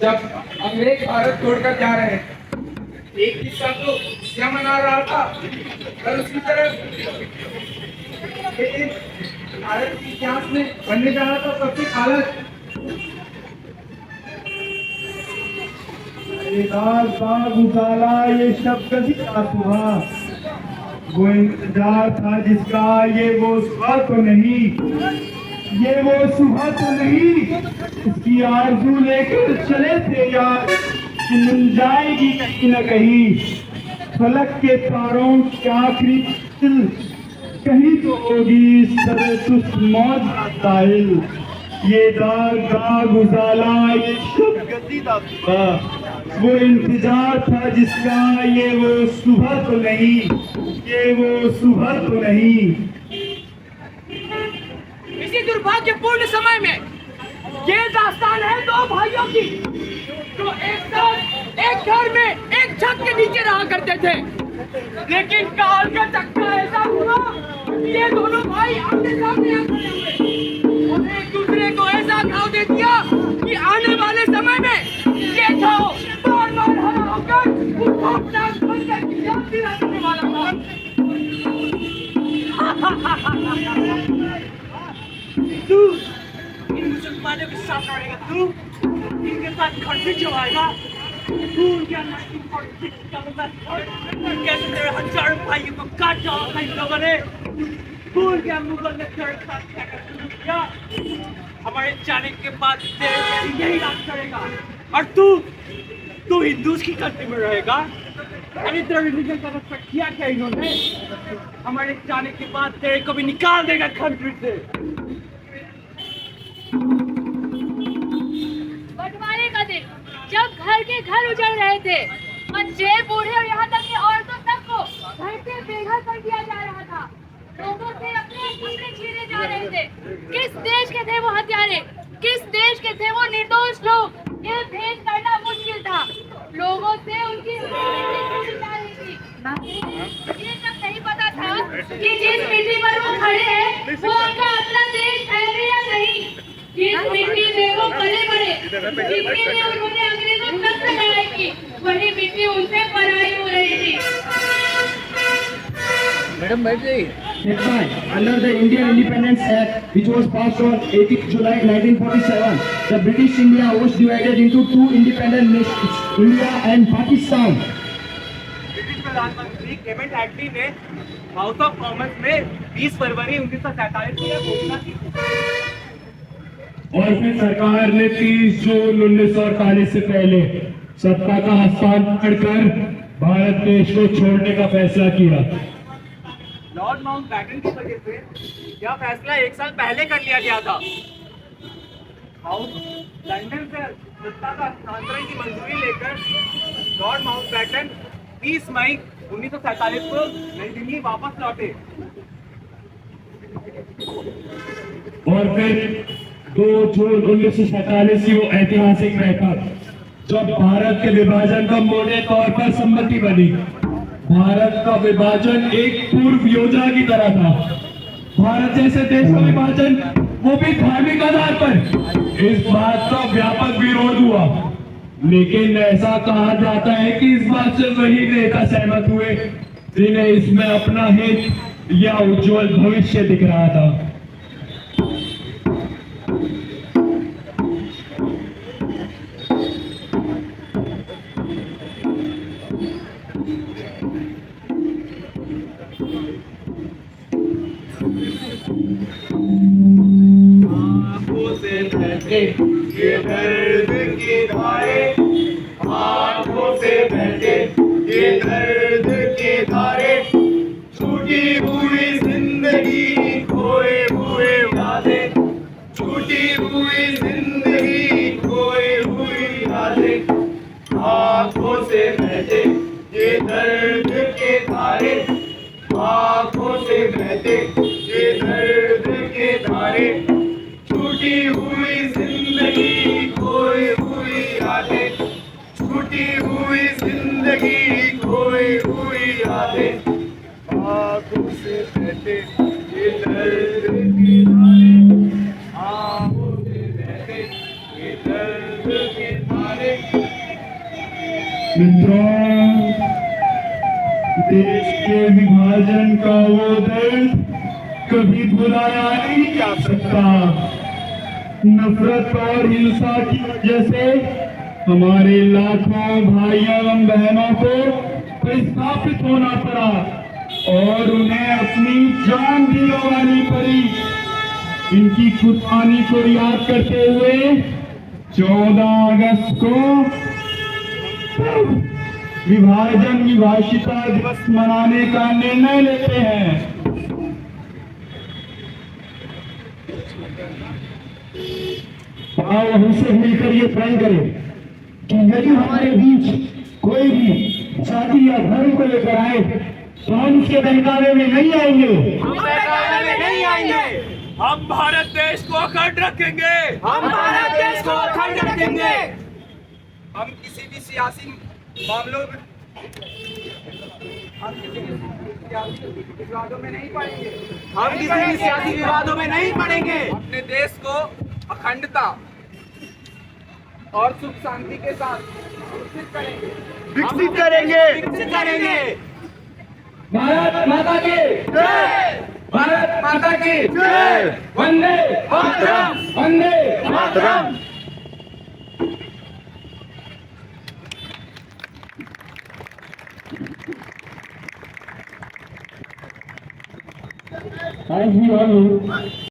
जब अंग्रेज भारत छोड़कर जा रहे हैं। एक किस्सा तो क्या मना रहा था, और उसी तरह भारत के इतिहास में बनने जा रहा था सबसे हालत। बाग उजाला ये शब्द कभी था सुबह, वो इंतजार था जिसका ये वो सुबह तो नहीं, ये वो सुबह तो नहीं। इसकी आरज़ू लेकर चले थे यार कि मिल जाएगी कहीं न कहीं। फलक के तारों की आखिरी तिल कहीं तो होगी सुस्त मौज का साहिल। ये दाग उजाला ये शब्द गजीदा सुबह, वो इंतजार था जिसका ये वो सुबह तो नहीं, ये वो सुबह तो नहीं। इसी दुर्भाग्यपूर्ण समय में ये दास्तान है दो भाइयों की जो एक साथ एक घर में एक छत के नीचे रहा करते थे, लेकिन काल का चक्का ऐसा हुआ कि ये दोनों भाई आमने सामने आ खड़े हुए और एक दूसरे को ऐसा घाव दे दिया कि आने वाले समय में ये घाव बार बार हरा होकर उनको अपना बंधन की याद दिला देने वाला था। तू इन मुसलमानों के साथ रहेगा, तू इनके साथ खर्चे चलाएगा, तू उनके अंदर की पॉलिटिक्स का मतलब कैसे तेरे हजारों भाइयों को काट डाला था इन लोगों ने, तू उनके मुगल ने तेरे साथ क्या किया, हमारे जाने के बाद तेरे यही राज करेगा और तू हिंदूज की कंट्री में रहेगा। अरे तेरा रिलीजन का रेस्पेक्ट किया क्या इन्होंने? हमारे जाने के बाद तेरे को भी निकाल देगा कंट्री से। बंटवारे का दिन जब घर के घर उजड़ रहे थे, बच्चे बूढ़े और यहाँ तक कि औरतों तक को घर से बेघर कर दिया जा रहा था, लोगों से अपने छीने जा रहे थे। किस देश के थे वो हत्यारे, किस देश के थे वो निर्दोष लोग, ये भेद करना मुश्किल था। लोगों से उनकी ये सब नहीं पता था कि जिस मिट्टी पर वो खड़े हैं वो उनका अपना देश है या नहीं। जिस मिट्टी में वो पले बड़े, जिसके लिए उन्होंने अंग्रेजों तक लड़ाई की, वही मिट्टी उनसे पराई हो रही थी। मैडम बैठ गई। Under the Indian Independence Act, which was passed on 18 July 1947, the British India was divided into two independent nations, India and Pakistan. British प्रधानमंत्री क्लेमेंट एटली ने हाउस ऑफ कॉमन्स में 20 फरवरी 1947 को यह घोषणा की। और फिर सरकार ने 30 जून 1948 से पहले सत्ता का हस्तांतरण कर भारत देश को छोड़ने का फैसला किया। लॉर्ड माउंटबेटन की वजह से यह फैसला 1 साल पहले कर लिया गया था। हाउस लंदन से सत्ता का हस्तांतरण की मंजूरी लेकर लॉर्ड माउंटबेटन 30 मई 1947 को नई दिल्ली वापस लौटे। और फिर 2 जून 1947 की वो ऐतिहासिक बैठक जब भारत के विभाजन का मोटे तौर पर सम्मति बनी। भारत का विभाजन एक पूर्व योजना की तरह था। भारत जैसे देश का विभाजन वो भी धार्मिक आधार पर, इस बात का व्यापक विरोध हुआ। लेकिन ऐसा कहा जाता है कि इस बात से वही नेता सहमत हुए जिन्हें इसमें अपना हित या उज्जवल भविष्य दिख रहा था। आंखों से बहते ये दर्द के धारे, आंखों से बहते ये दर्द के धारे, छूटी हुई जिंदगी खोए हुए वादे, छूटी हुई जिंदगी खोए हुई वादे, आंखों से बहते ये दर्द के धारे, आंखों से बहते ये दर्द के धारे, छूटी हुई जिंदगी खोई हुई यादें, छूटी हुई जिंदगी खोई हुई यादें, आंखों से बहते ये दर्द के धारे, आंखों से बहते ये दर्द के धारे, मित्रों, देश के विभाजन का वो दर्द कभी भुलाया नहीं जा सकता। नफरत और हिंसा की वजह से हमारे लाखों भाइयों एवं बहनों को विस्थापित होना पड़ा और उन्हें अपनी जान भी गंवानी पड़ी। इनकी कुर्बानी को याद करते हुए 14 अगस्त को विभाजन विभाषिता दिवस मनाने का निर्णय लेते हैं। आओ हमसे मिलकर ये प्रण करें कि यदि हमारे बीच कोई भी जाति या धर्म को लेकर आए तो हम उसके बहकावे में नहीं आएंगे। हम बहकावे में नहीं आएंगे। हम भारत देश को अखंड रखेंगे। हम भारत देश को अखंड रखेंगे। हम किसी भी सियासी मामलों में विवादों में नहीं पड़ेंगे। हम किसी भी सियासी विवादों में नहीं पड़ेंगे। अपने देश को अखंडता और सुख शांति के साथ विकसित करेंगे। विकसित करेंगे। विकसित करेंगे। भारत माता की जय। भारत माता की जय। Vande Mataram. Vande Mataram. Thank you all.